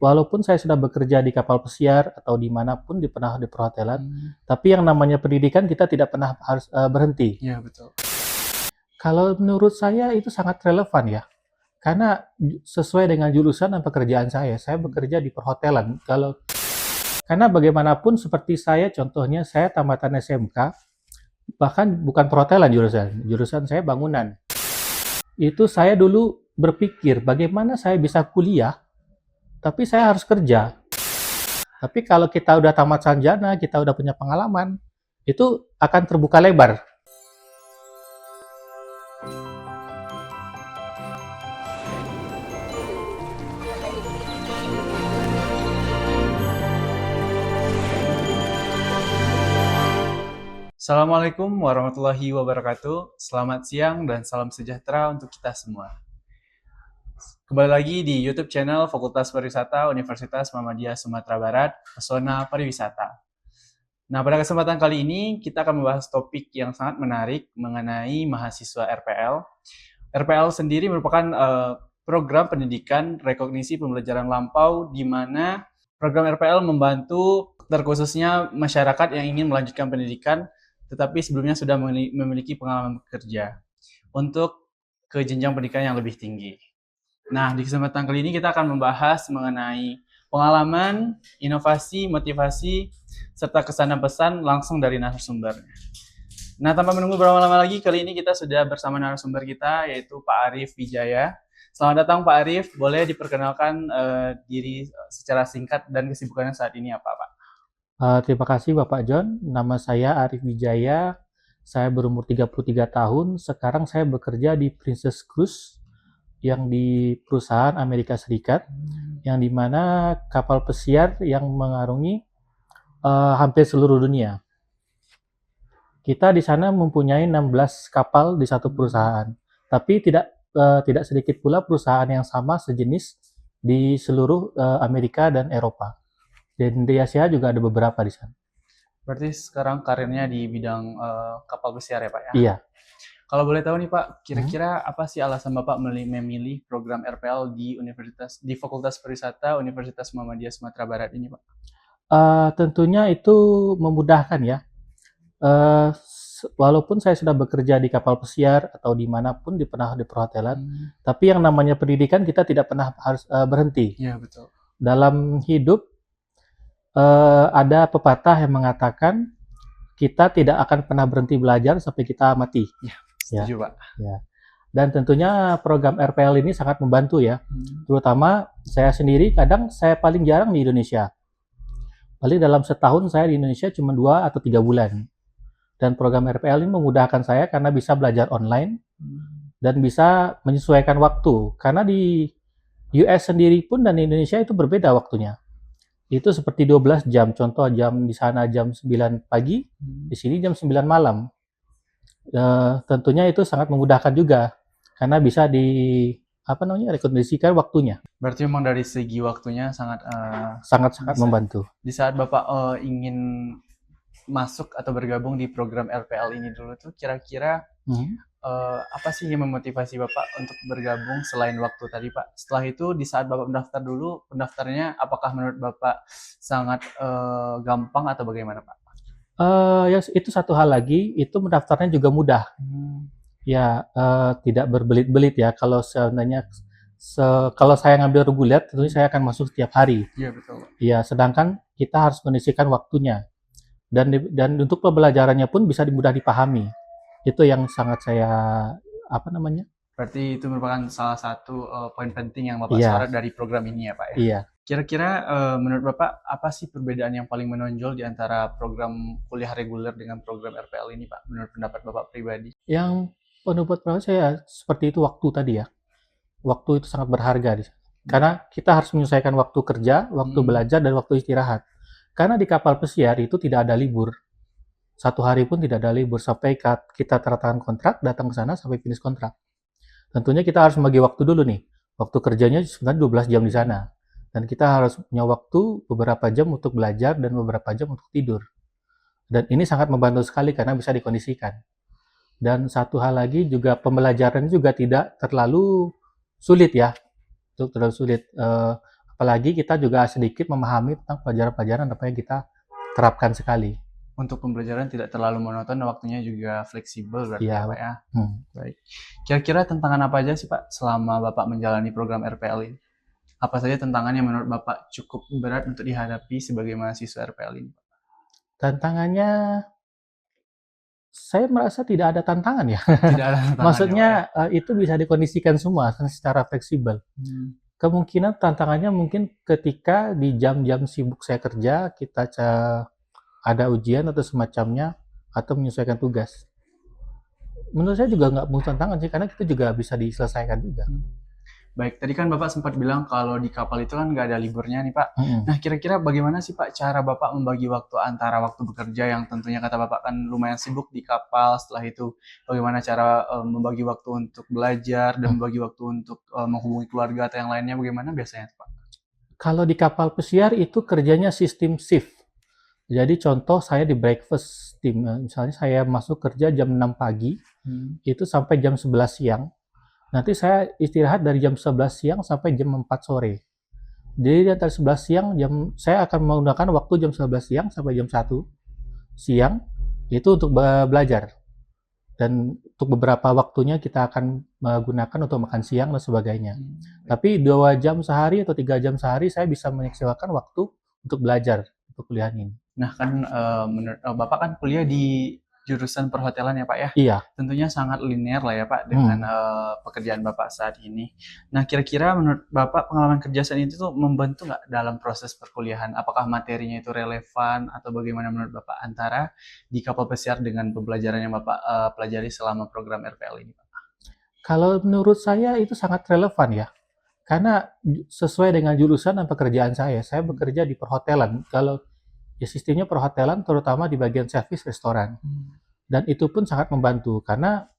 walaupun saya sudah bekerja di kapal pesiar atau dimanapun pernah di perhotelan, tapi yang namanya pendidikan kita tidak pernah harus berhenti. Iya, betul. Kalau menurut saya itu sangat relevan ya, karena sesuai dengan jurusan dan pekerjaan saya bekerja di perhotelan. Karena bagaimanapun seperti saya, contohnya saya tamatan SMK, bahkan bukan perhotelan jurusan saya bangunan. Itu saya dulu berpikir bagaimana saya bisa kuliah, tapi saya harus kerja. Tapi kalau kita udah tamat sarjana, kita udah punya pengalaman, itu akan terbuka lebar. Assalamualaikum warahmatullahi wabarakatuh. Selamat siang dan salam sejahtera untuk kita semua. Kembali lagi di YouTube channel Fakultas Pariwisata Universitas Muhammadiyah Sumatera Barat, Pesona Pariwisata. Nah, pada kesempatan kali ini kita akan membahas topik yang sangat menarik mengenai mahasiswa RPL. RPL sendiri merupakan program pendidikan rekognisi pembelajaran lampau di mana program RPL membantu terkhususnya masyarakat yang ingin melanjutkan pendidikan tetapi sebelumnya sudah memiliki pengalaman bekerja untuk ke jenjang pendidikan yang lebih tinggi. Nah, di kesempatan kali ini kita akan membahas mengenai pengalaman, inovasi, motivasi, serta kesan dan pesan langsung dari narasumbernya. Nah, tanpa menunggu berlama-lama lagi, kali ini kita sudah bersama narasumber kita, yaitu Pak Arief Wijaya. Selamat datang Pak Arief, boleh diperkenalkan diri secara singkat dan kesibukannya saat ini apa Pak? Terima kasih Bapak John, nama saya Arief Wijaya, saya berumur 33 tahun, sekarang saya bekerja di Princess Cruise, yang di perusahaan Amerika Serikat, yang dimana kapal pesiar yang mengarungi hampir seluruh dunia. Kita di sana mempunyai 16 kapal di satu perusahaan, tapi tidak sedikit pula perusahaan yang sama sejenis di seluruh Amerika dan Eropa. Dan di Asia juga ada beberapa di sana. Berarti sekarang karirnya di bidang kapal pesiar ya Pak ya? Iya. Kalau boleh tahu nih Pak, kira-kira apa sih alasan Bapak memilih program RPL di Fakultas Pariwisata Universitas Muhammadiyah Sumatera Barat ini Pak? Tentunya itu memudahkan ya. Walaupun saya sudah bekerja di kapal pesiar atau dimanapun pernah di perhotelan, tapi yang namanya pendidikan kita tidak pernah harus berhenti. Iya betul. Dalam hidup ada pepatah yang mengatakan kita tidak akan pernah berhenti belajar sampai kita mati. Ya, setuju Pak. Ya. Dan tentunya program RPL ini sangat membantu ya. Terutama saya sendiri kadang saya paling jarang di Indonesia. Paling dalam setahun saya di Indonesia cuma 2 atau 3 bulan. Dan program RPL ini memudahkan saya karena bisa belajar online dan bisa menyesuaikan waktu. Karena di US sendiri pun dan di Indonesia itu berbeda waktunya. Itu seperti 12 jam. Contoh jam di sana jam 9 pagi, di sini jam 9 malam. Tentunya itu sangat memudahkan juga karena bisa rekomendasikan waktunya. Berarti memang dari segi waktunya sangat membantu. Di saat Bapak ingin masuk atau bergabung di program RPL ini dulu tuh kira-kira apa sih yang memotivasi Bapak untuk bergabung selain waktu tadi Pak? Setelah itu di saat Bapak mendaftar dulu, pendaftarnya apakah menurut Bapak sangat gampang atau bagaimana Pak? Ya itu satu hal lagi, itu mendaftarnya juga mudah. Ya tidak berbelit-belit ya. Kalau seandainya kalau saya ngambil reguler, tentunya saya akan masuk setiap hari. Iya betul. Ya, sedangkan kita harus menyisihkan waktunya. Dan untuk pembelajarannya pun bisa mudah dipahami. Itu yang sangat saya Berarti itu merupakan salah satu poin penting yang Bapak sorot dari program ini ya Pak ya? Iya. Kira-kira menurut Bapak apa sih perbedaan yang paling menonjol di antara program kuliah reguler dengan program RPL ini Pak? Menurut pendapat Bapak pribadi? Yang menurut saya seperti itu waktu tadi ya. Waktu itu sangat berharga di sana. Karena kita harus menyesuaikan waktu kerja, waktu belajar, dan waktu istirahat. Karena di kapal pesiar itu tidak ada libur. Satu hari pun tidak ada libur sampai kita tanda tangan kontrak, datang ke sana sampai finish kontrak. Tentunya kita harus membagi waktu dulu nih. Waktu kerjanya sebenarnya 12 jam di sana. Dan kita harus punya waktu beberapa jam untuk belajar dan beberapa jam untuk tidur. Dan ini sangat membantu sekali karena bisa dikondisikan. Dan satu hal lagi juga pembelajaran juga tidak terlalu sulit ya. Itu terlalu sulit. Apalagi kita juga sedikit memahami tentang pelajaran-pelajaran apa yang kita terapkan sekali. Untuk pembelajaran tidak terlalu monoton dan waktunya juga fleksibel berarti Iya, ya Pak ya. hmm. Baik. Kira-kira tantangan apa aja sih Pak selama Bapak menjalani program RPL ini? Apa saja tantangan yang menurut Bapak cukup berat untuk dihadapi sebagai mahasiswa RPL ini? Tantangannya, saya merasa tidak ada tantangan ya. Tidak ada tantangan ya Pak ya? Maksudnya itu bisa dikondisikan semua kan secara fleksibel. Kemungkinan tantangannya mungkin ketika di jam-jam sibuk saya kerja, kita ada ujian atau semacamnya, atau menyesuaikan tugas. Menurut saya juga nggak perlu tantangan sih, karena itu juga bisa diselesaikan juga. Baik, tadi kan Bapak sempat bilang kalau di kapal itu kan nggak ada liburnya nih Pak. Nah, kira-kira bagaimana sih Pak cara Bapak membagi waktu antara waktu bekerja yang tentunya kata Bapak kan lumayan sibuk di kapal, setelah itu bagaimana cara membagi waktu untuk belajar dan membagi waktu untuk menghubungi keluarga atau yang lainnya, bagaimana biasanya Pak? Kalau di kapal pesiar itu kerjanya sistem shift. Jadi contoh saya di breakfast team, misalnya saya masuk kerja jam 6 pagi, itu sampai jam 11 siang. Nanti saya istirahat dari jam 11 siang sampai jam 4 sore. Jadi di antara 11 siang, saya akan menggunakan waktu jam 11 siang sampai jam 1 siang, itu untuk belajar. Dan untuk beberapa waktunya kita akan menggunakan untuk makan siang dan sebagainya. Tapi 2 jam sehari atau 3 jam sehari saya bisa menyesuaikan waktu untuk belajar untuk kuliah ini. Nah kan menurut Bapak kan kuliah di jurusan perhotelan ya Pak ya? Iya. Tentunya sangat linear lah ya Pak dengan pekerjaan Bapak saat ini. Nah kira-kira menurut Bapak pengalaman kerja saat itu tuh membantu nggak dalam proses perkuliahan? Apakah materinya itu relevan atau bagaimana menurut Bapak antara di kapal pesiar dengan pembelajaran yang Bapak pelajari selama program RPL ini Pak? Kalau menurut saya itu sangat relevan ya. Karena sesuai dengan jurusan dan pekerjaan saya bekerja di perhotelan. Kalau ya sistemnya perhotelan terutama di bagian servis restoran. Dan itu pun sangat membantu karena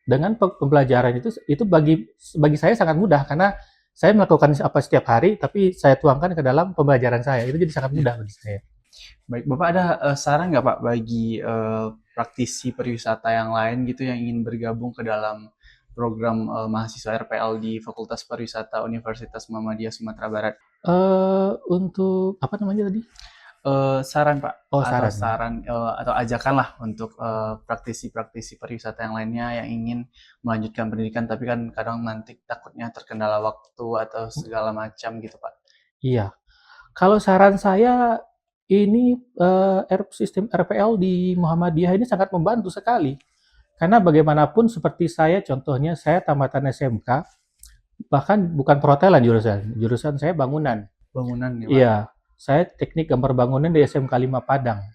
dengan pembelajaran itu bagi saya sangat mudah karena saya melakukan apa setiap hari tapi saya tuangkan ke dalam pembelajaran saya. Itu jadi sangat mudah bagi saya. Baik, Bapak ada saran nggak Pak bagi praktisi pariwisata yang lain gitu yang ingin bergabung ke dalam program mahasiswa RPL di Fakultas Pariwisata Universitas Muhammadiyah Sumatera Barat? Untuk apa namanya tadi? Saran Pak, Oh, atau saran. atau ajakan lah untuk praktisi-praktisi pariwisata yang lainnya yang ingin melanjutkan pendidikan tapi kan kadang nanti takutnya terkendala waktu atau segala macam gitu Pak. Iya. Kalau saran saya ini sistem RPL di Muhammadiyah ini sangat membantu sekali. Karena bagaimanapun seperti saya, contohnya saya tamatan SMK, bahkan bukan perhotelan jurusan saya bangunan. Bangunan ya Pak? Iya, saya teknik gambar bangunan di SMK 5 Padang.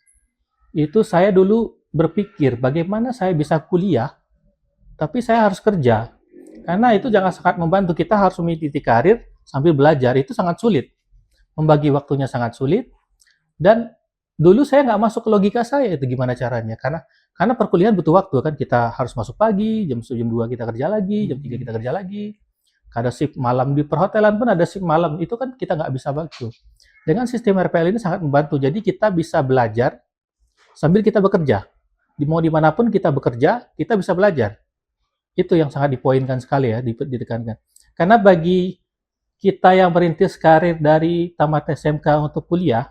Itu saya dulu berpikir bagaimana saya bisa kuliah, tapi saya harus kerja. Karena itu jangan sangat membantu, kita harus memilih karir sambil belajar, itu sangat sulit. Membagi waktunya sangat sulit, dan dulu saya nggak masuk ke logika saya itu gimana caranya, karena perkuliahan butuh waktu kan, kita harus masuk pagi, jam 2 kita kerja lagi, jam 3 kita kerja lagi. Ada shift malam di perhotelan pun ada shift malam, itu kan kita nggak bisa waktu. Dengan sistem RPL ini sangat membantu, jadi kita bisa belajar sambil kita bekerja. Mau dimanapun kita bekerja, kita bisa belajar. Itu yang sangat dipoinkan sekali ya, ditekankan. Karena bagi kita yang merintis karir dari tamat SMK untuk kuliah,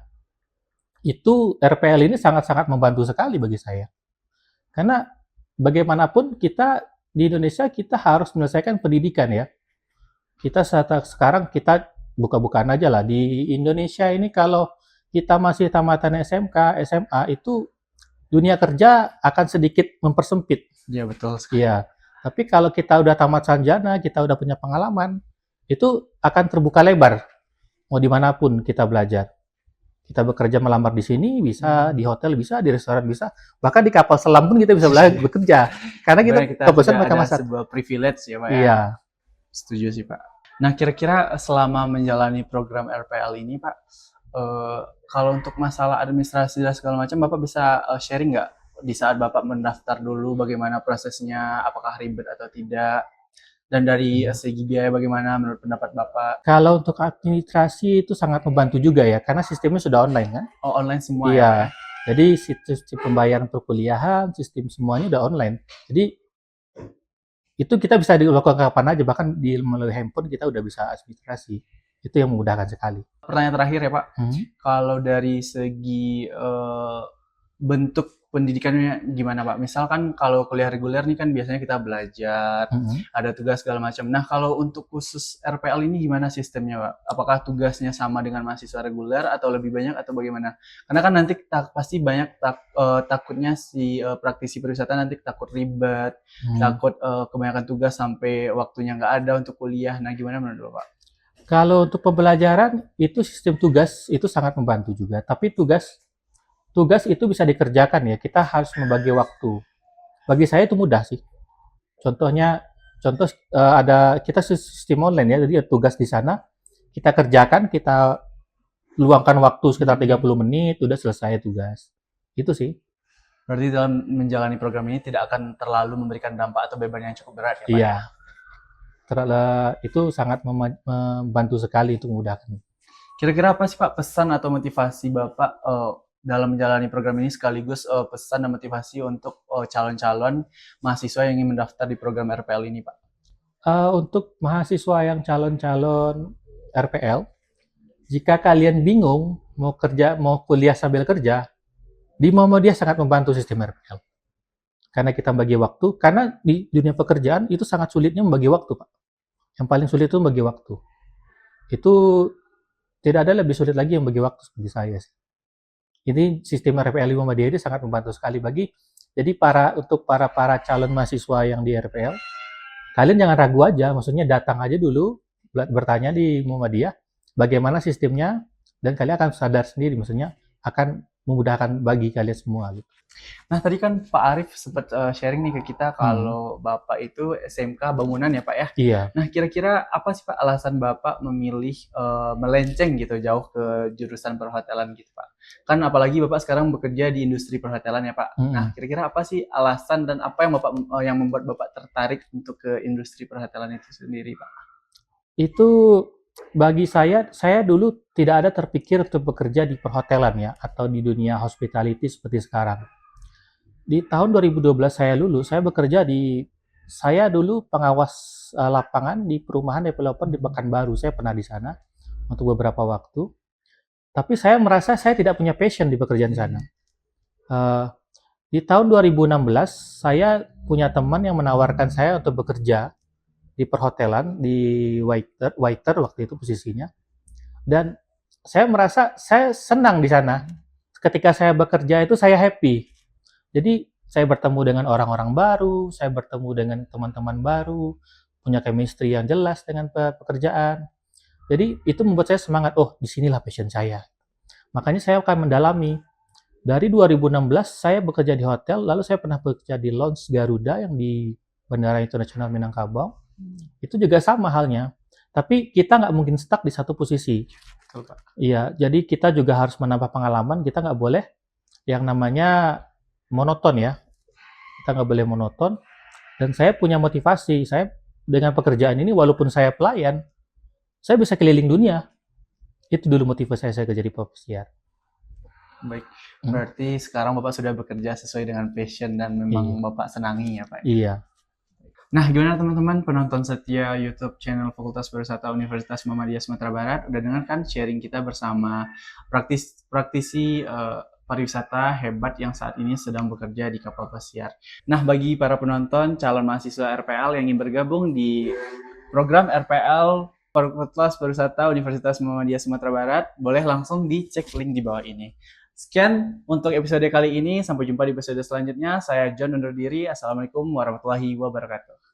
itu RPL ini sangat-sangat membantu sekali bagi saya. Karena bagaimanapun kita di Indonesia kita harus menyelesaikan pendidikan ya. Kita sekarang kita buka-bukaan aja lah di Indonesia ini, kalau kita masih tamatan SMK, SMA itu dunia kerja akan sedikit mempersempit. Iya betul sekali. Iya. Tapi kalau kita udah tamat sarjana, kita udah punya pengalaman, itu akan terbuka lebar. Mau dimanapun kita belajar. Kita bekerja melamar di sini bisa, di hotel bisa, di restoran bisa, bahkan di kapal selam pun kita bisa bekerja. Karena kita kebetulan mereka masak. Sebuah privilege ya Pak ya. Iya. Setuju sih Pak. Nah kira-kira selama menjalani program RPL ini Pak, kalau untuk masalah administrasi dan segala macam, Bapak bisa sharing nggak di saat Bapak mendaftar dulu bagaimana prosesnya, apakah ribet atau tidak? Dan dari segi biaya bagaimana menurut pendapat Bapak? Kalau untuk administrasi itu sangat membantu juga ya, karena sistemnya sudah online kan? Oh online semua iya. Ya? Jadi sistem pembayaran perkuliahan, sistem semuanya udah online. Jadi itu kita bisa dilakukan kapan aja, bahkan melalui handphone kita udah bisa administrasi. Itu yang memudahkan sekali. Pertanyaan terakhir ya Pak, Hmm. kalau dari segi bentuk pendidikannya gimana Pak? Misalkan kalau kuliah reguler nih kan biasanya kita belajar, Hmm. ada tugas segala macam. Nah kalau untuk khusus RPL ini gimana sistemnya Pak? Apakah tugasnya sama dengan mahasiswa reguler atau lebih banyak atau bagaimana? Karena kan nanti pasti banyak takutnya si praktisi pariwisata nanti takut ribet, takut kebanyakan tugas sampai waktunya nggak ada untuk kuliah. Nah gimana menurut Bapak? Kalau untuk pembelajaran itu sistem tugas itu sangat membantu juga. Tapi tugas itu bisa dikerjakan ya. Kita harus membagi waktu. Bagi saya itu mudah sih. Contoh ada kita sistem online ya. Jadi ada tugas di sana, kita kerjakan, kita luangkan waktu sekitar 30 menit, udah selesai tugas. Itu sih. Berarti dalam menjalani program ini tidak akan terlalu memberikan dampak atau beban yang cukup berat ya Pak? Iya. Itu sangat membantu sekali untuk memudahkan. Kira-kira apa sih Pak pesan atau motivasi Bapak dalam menjalani program ini sekaligus pesan dan motivasi untuk calon-calon mahasiswa yang ingin mendaftar di program RPL ini Pak? Untuk mahasiswa yang calon-calon RPL, jika kalian bingung mau kuliah sambil kerja, di Muhammadiyah sangat membantu sistem RPL. Karena kita bagi waktu, karena di dunia pekerjaan itu sangat sulitnya membagi waktu, Pak. Yang paling sulit itu membagi waktu. Itu tidak ada lebih sulit lagi yang bagi waktu seperti saya sih. Ini sistem RPL di Muhammadiyah ini sangat membantu sekali jadi untuk para calon mahasiswa yang di RPL, kalian jangan ragu aja, maksudnya datang aja dulu bertanya di Muhammadiyah bagaimana sistemnya dan kalian akan sadar sendiri, maksudnya akan memudahkan bagi kalian semua gitu. Nah tadi kan Pak Arif sempat sharing nih ke kita kalau Bapak itu SMK bangunan ya Pak ya? Iya. Nah kira-kira apa sih Pak alasan Bapak memilih melenceng gitu jauh ke jurusan perhotelan gitu Pak? Kan apalagi Bapak sekarang bekerja di industri perhotelan ya Pak. Nah kira-kira apa sih alasan dan apa yang membuat Bapak tertarik untuk ke industri perhotelan itu sendiri Pak? Itu bagi saya dulu tidak ada terpikir untuk bekerja di perhotelan ya, atau di dunia hospitality seperti sekarang. Di tahun 2012 saya lulus, saya dulu pengawas lapangan di perumahan developer di Pekanbaru. Saya pernah di sana untuk beberapa waktu. Tapi saya merasa saya tidak punya passion di pekerjaan sana. Di tahun 2016, saya punya teman yang menawarkan saya untuk bekerja di perhotelan, di waiter waktu itu posisinya. Dan saya merasa saya senang di sana. Ketika saya bekerja itu saya happy. Jadi saya bertemu dengan orang-orang baru, saya bertemu dengan teman-teman baru, punya chemistry yang jelas dengan pekerjaan. Jadi itu membuat saya semangat, oh disinilah passion saya. Makanya saya akan mendalami. Dari 2016 saya bekerja di hotel, lalu saya pernah bekerja di lounge Garuda yang di Bandara Internasional Minangkabau. Itu juga sama halnya. Tapi kita nggak mungkin stuck di satu posisi. Iya, jadi kita juga harus menambah pengalaman, kita nggak boleh yang namanya monoton ya. Kita nggak boleh monoton. Dan saya punya motivasi, saya dengan pekerjaan ini walaupun saya pelayan, saya bisa keliling dunia. Itu dulu motivasi saya kerja di pesiar. Baik, berarti sekarang Bapak sudah bekerja sesuai dengan passion dan memang Bapak senangi ya Pak? Iya. Nah, gimana teman-teman penonton setia YouTube channel Fakultas Pariwisata Universitas Muhammadiyah Sumatera Barat? Udah dengar kan sharing kita bersama praktisi pariwisata hebat yang saat ini sedang bekerja di kapal pesiar. Nah, bagi para penonton calon mahasiswa RPL yang ingin bergabung di program RPL Fakultas Pariwisata Universitas Muhammadiyah Sumatera Barat, boleh langsung dicek link di bawah ini. Sekian untuk episode kali ini. Sampai jumpa di episode selanjutnya. Saya John undur diri. Assalamualaikum warahmatullahi wabarakatuh.